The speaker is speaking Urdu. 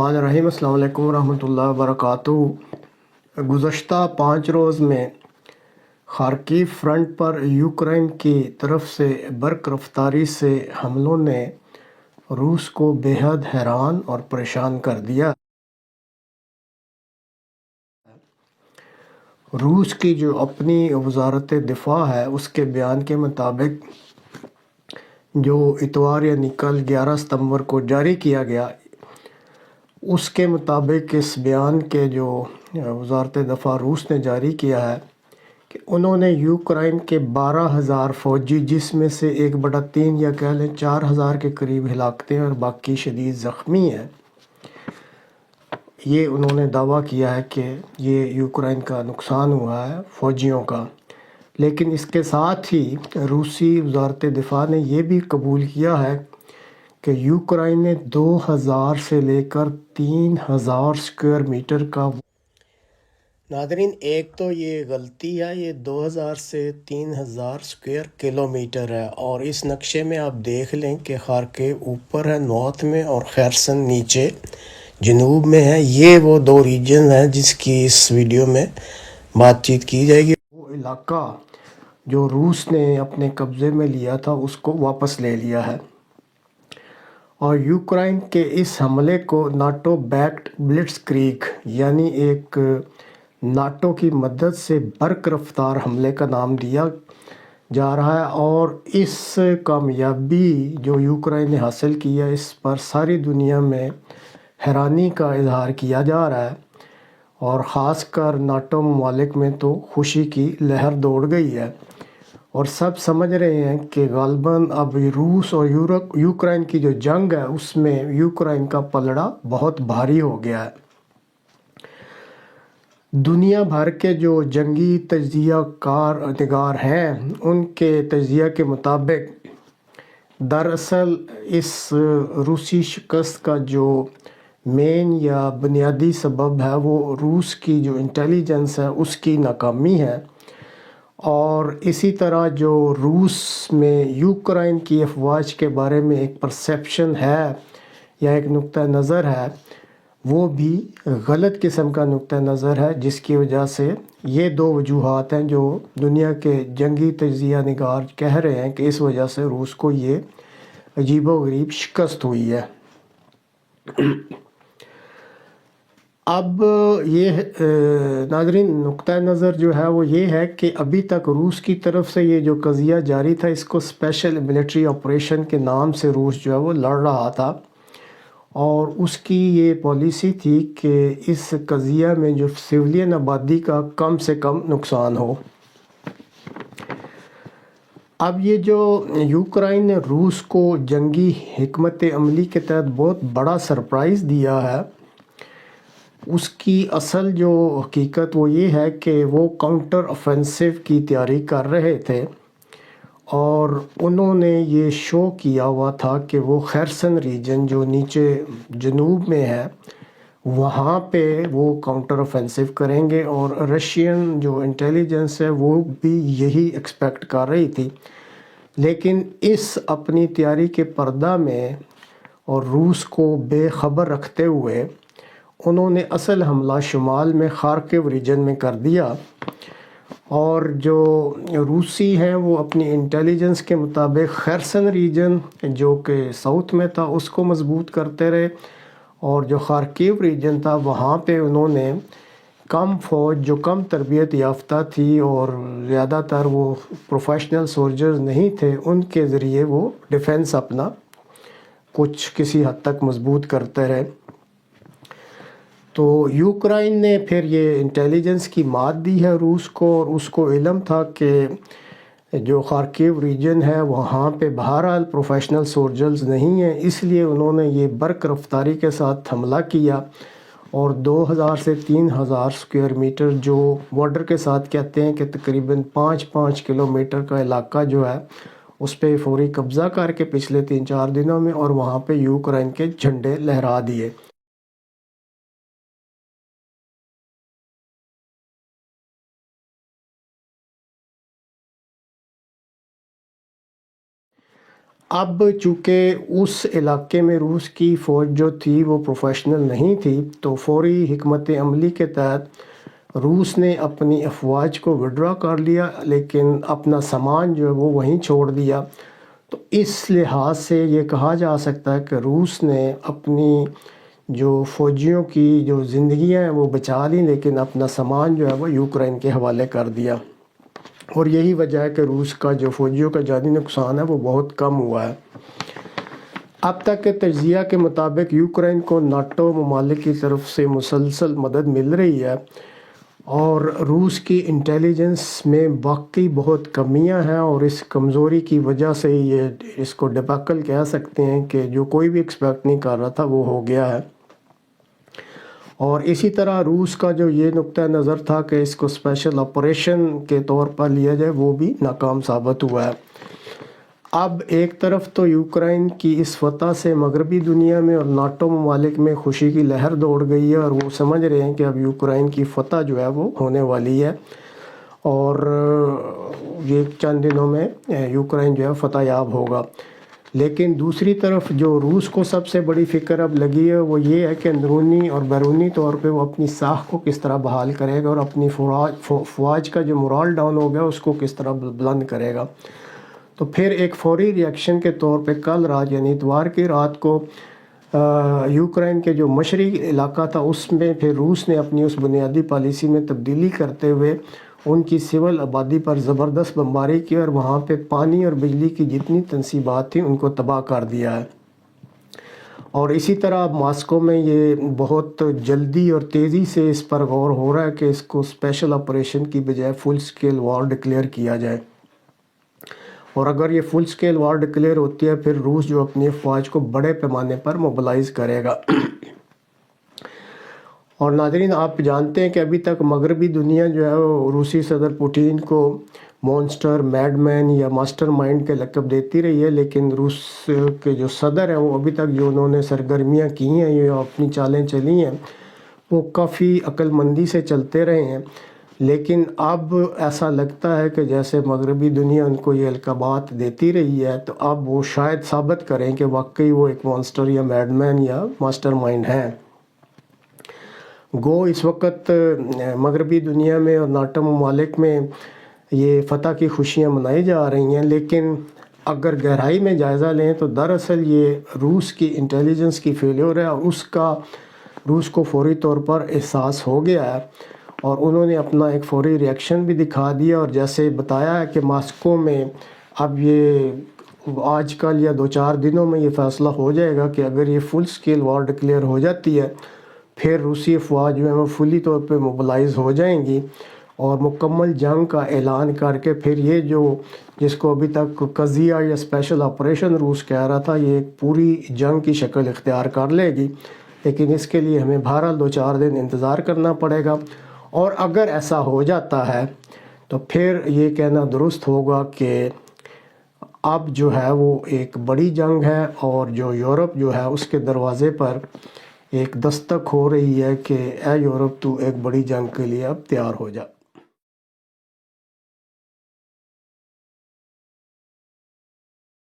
الرحمن الرحیم۔ السلام علیکم ورحمۃ اللہ وبرکاتہ۔ گزشتہ 5 روز میں خارکیو فرنٹ پر یوکرائن کی طرف سے برق رفتاری سے حملوں نے روس کو بے حد حیران اور پریشان کر دیا۔ روس کی جو اپنی وزارت دفاع ہے اس کے بیان کے مطابق جو اتوار یعنی کل 11 ستمبر کو جاری کیا گیا، اس کے مطابق اس بیان کے جو وزارت دفاع روس نے جاری کیا ہے کہ انہوں نے یوکرائن کے 12,000 فوجی، جس میں سے 1/3 یا کہہ لیں 4,000 کے قریب ہلاکتیں اور باقی شدید زخمی ہیں، یہ انہوں نے دعویٰ کیا ہے کہ یہ یوکرائن کا نقصان ہوا ہے فوجیوں کا۔ لیکن اس کے ساتھ ہی روسی وزارت دفاع نے یہ بھی قبول کیا ہے کہ یوکرائن نے 2,000 سے لے کر 3,000 اسکوائر میٹر کا ناظرین، ایک تو یہ غلطی ہے، یہ 2,000 سے 3,000 اسکوائر کلومیٹر ہے، اور اس نقشے میں آپ دیکھ لیں کہ خارکیو اوپر ہے نارتھ میں اور خیرسن نیچے جنوب میں ہے۔ یہ وہ 2 ریجن ہیں جس کی اس ویڈیو میں بات چیت کی جائے گی۔ وہ علاقہ جو روس نے اپنے قبضے میں لیا تھا اس کو واپس لے لیا ہے، اور یوکرائن کے اس حملے کو ناٹو بیکڈ بلٹس کریگ یعنی ایک ناٹو کی مدد سے برق رفتار حملے کا نام دیا جا رہا ہے، اور اس کامیابی جو یوکرائن نے حاصل کی ہے اس پر ساری دنیا میں حیرانی کا اظہار کیا جا رہا ہے، اور خاص کر ناٹو ممالک میں تو خوشی کی لہر دوڑ گئی ہے، اور سب سمجھ رہے ہیں کہ غالباً اب روس اور یوکرائن کی جو جنگ ہے اس میں یوکرائن کا پلڑا بہت بھاری ہو گیا ہے۔ دنیا بھر کے جو جنگی تجزیہ کار نگار ہیں ان کے تجزیہ کے مطابق دراصل اس روسی شکست کا جو مین یا بنیادی سبب ہے وہ روس کی جو انٹیلیجنس ہے اس کی ناکامی ہے، اور اسی طرح جو روس میں یوکرائن کی افواج کے بارے میں ایک پرسیپشن ہے یا ایک نقطہ نظر ہے، وہ بھی غلط قسم کا نقطہ نظر ہے، جس کی وجہ سے یہ 2 وجوہات ہیں جو دنیا کے جنگی تجزیہ نگار کہہ رہے ہیں کہ اس وجہ سے روس کو یہ عجیب و غریب شکست ہوئی ہے۔ اب یہ ناظرین نقطہ نظر جو ہے وہ یہ ہے کہ ابھی تک روس کی طرف سے یہ جو قضیہ جاری تھا اس کو اسپیشل ملٹری آپریشن کے نام سے روس جو ہے وہ لڑ رہا تھا، اور اس کی یہ پالیسی تھی کہ اس قضیہ میں جو سویلین آبادی کا کم سے کم نقصان ہو۔ اب یہ جو یوکرائن نے روس کو جنگی حکمت عملی کے تحت بہت بڑا سرپرائز دیا ہے، اس کی اصل جو حقیقت وہ یہ ہے کہ وہ کاؤنٹر آفینسو کی تیاری کر رہے تھے، اور انہوں نے یہ شو کیا ہوا تھا کہ وہ خیرسن ریجن جو نیچے جنوب میں ہے وہاں پہ وہ کاؤنٹر آفینسو کریں گے، اور رشین جو انٹیلیجنس ہے وہ بھی یہی ایکسپیکٹ کر رہی تھی۔ لیکن اس اپنی تیاری کے پردہ میں اور روس کو بے خبر رکھتے ہوئے انہوں نے اصل حملہ شمال میں خارکیو ریجن میں کر دیا، اور جو روسی ہیں وہ اپنی انٹیلیجنس کے مطابق خیرسن ریجن جو کہ ساؤتھ میں تھا اس کو مضبوط کرتے رہے، اور جو خارکیو ریجن تھا وہاں پہ انہوں نے کم فوج جو کم تربیت یافتہ تھی اور زیادہ تر وہ پروفیشنل سولجرز نہیں تھے ان کے ذریعے وہ ڈیفنس اپنا کچھ کسی حد تک مضبوط کرتے رہے۔ تو یوکرائن نے پھر یہ انٹیلیجنس کی مات دی ہے روس کو، اور اس کو علم تھا کہ جو خارکیو ریجن ہے وہاں پہ بہرحال پروفیشنل سولجرز نہیں ہیں، اس لیے انہوں نے یہ برق رفتاری کے ساتھ حملہ کیا، اور 2,000 سے 3,000 اسکوائر میٹر جو بارڈر کے ساتھ کہتے ہیں کہ تقریباً 5 کلومیٹر کا علاقہ جو ہے اس پہ فوری قبضہ کر کے پچھلے 3-4 دنوں میں، اور وہاں پہ یوکرائن کے جھنڈے لہرا دیے۔ اب چونکہ اس علاقے میں روس کی فوج جو تھی وہ پروفیشنل نہیں تھی، تو فوری حکمت عملی کے تحت روس نے اپنی افواج کو وڈرا کر لیا، لیکن اپنا سامان جو ہے وہ وہیں چھوڑ دیا۔ تو اس لحاظ سے یہ کہا جا سکتا ہے کہ روس نے اپنی جو فوجیوں کی جو زندگیاں ہیں وہ بچا لیں، لیکن اپنا سامان جو ہے وہ یوکرائن کے حوالے کر دیا، اور یہی وجہ ہے کہ روس کا جو فوجیوں کا جانی نقصان ہے وہ بہت کم ہوا ہے۔ اب تک کے تجزیہ کے مطابق یوکرائن کو ناٹو ممالک کی طرف سے مسلسل مدد مل رہی ہے، اور روس کی انٹیلیجنس میں واقعی بہت کمیاں ہیں، اور اس کمزوری کی وجہ سے اس کو ڈباکل کہہ سکتے ہیں کہ جو کوئی بھی ایکسپیکٹ نہیں کر رہا تھا وہ ہو گیا ہے۔ اور اسی طرح روس کا جو یہ نقطہ نظر تھا کہ اس کو اسپیشل آپریشن کے طور پر لیا جائے، وہ بھی ناکام ثابت ہوا ہے۔ اب ایک طرف تو یوکرائن کی اس فتح سے مغربی دنیا میں اور ناٹو ممالک میں خوشی کی لہر دوڑ گئی ہے، اور وہ سمجھ رہے ہیں کہ اب یوکرائن کی فتح جو ہے وہ ہونے والی ہے، اور یہ چند دنوں میں یوکرائن جو ہے فتح یاب ہوگا۔ لیکن دوسری طرف جو روس کو سب سے بڑی فکر اب لگی ہے وہ یہ ہے کہ اندرونی اور بیرونی طور پہ وہ اپنی ساکھ کو کس طرح بحال کرے گا، اور اپنی فوج کا جو مورال ڈاؤن ہو گیا اس کو کس طرح بلند کرے گا۔ تو پھر ایک فوری ریئیکشن کے طور پہ کل رات یعنی اتوار کی رات کو یوکرائن کے جو مشرقی علاقہ تھا اس میں پھر روس نے اپنی اس بنیادی پالیسی میں تبدیلی کرتے ہوئے ان کی سول آبادی پر زبردست بمباری کی، اور وہاں پہ پانی اور بجلی کی جتنی تنصیبات تھیں ان کو تباہ کر دیا ہے۔ اور اسی طرح ماسکو میں یہ بہت جلدی اور تیزی سے اس پر غور ہو رہا ہے کہ اس کو اسپیشل آپریشن کی بجائے فل سکیل وار ڈکلیئر کیا جائے، اور اگر یہ فل سکیل وار ڈکلیئر ہوتی ہے پھر روس جو اپنی افواج کو بڑے پیمانے پر موبلائز کرے گا۔ اور ناظرین، آپ جانتے ہیں کہ ابھی تک مغربی دنیا جو ہے وہ روسی صدر پوٹین کو مونسٹر، میڈ مین یا ماسٹر مائنڈ کے لقب دیتی رہی ہے، لیکن روس کے جو صدر ہیں وہ ابھی تک جو انہوں نے سرگرمیاں کی ہیں یا اپنی چالیں چلی ہیں وہ کافی عقل مندی سے چلتے رہے ہیں۔ لیکن اب ایسا لگتا ہے کہ جیسے مغربی دنیا ان کو یہ القابات دیتی رہی ہے، تو اب وہ شاید ثابت کریں کہ واقعی وہ ایک مونسٹر یا میڈ مین یا ماسٹر مائنڈ ہیں۔ گو اس وقت مغربی دنیا میں اور ناٹو ممالک میں یہ فتح کی خوشیاں منائی جا رہی ہیں، لیکن اگر گہرائی میں جائزہ لیں تو دراصل یہ روس کی انٹیلیجنس کی فیلیور ہے، اور اس کا روس کو فوری طور پر احساس ہو گیا ہے، اور انہوں نے اپنا ایک فوری ریئیکشن بھی دکھا دیا۔ اور جیسے بتایا ہے کہ ماسکو میں اب یہ آج کل یا 2-4 دنوں میں یہ فیصلہ ہو جائے گا کہ اگر یہ فل سکیل وار ڈکلیئر ہو جاتی ہے پھر روسی افواج جو ہے وہ فلی طور پہ موبلائز ہو جائیں گی، اور مکمل جنگ کا اعلان کر کے پھر یہ جس کو ابھی تک قضیہ یا اسپیشل آپریشن روس کہہ رہا تھا یہ ایک پوری جنگ کی شکل اختیار کر لے گی۔ لیکن اس کے لیے ہمیں بہرحال 2-4 دن انتظار کرنا پڑے گا، اور اگر ایسا ہو جاتا ہے تو پھر یہ کہنا درست ہوگا کہ اب جو ہے وہ ایک بڑی جنگ ہے، اور جو یورپ جو ہے اس کے دروازے پر ایک دستک ہو رہی ہے کہ اے یورپ تو ایک بڑی جنگ کے لیے اب تیار ہو جا۔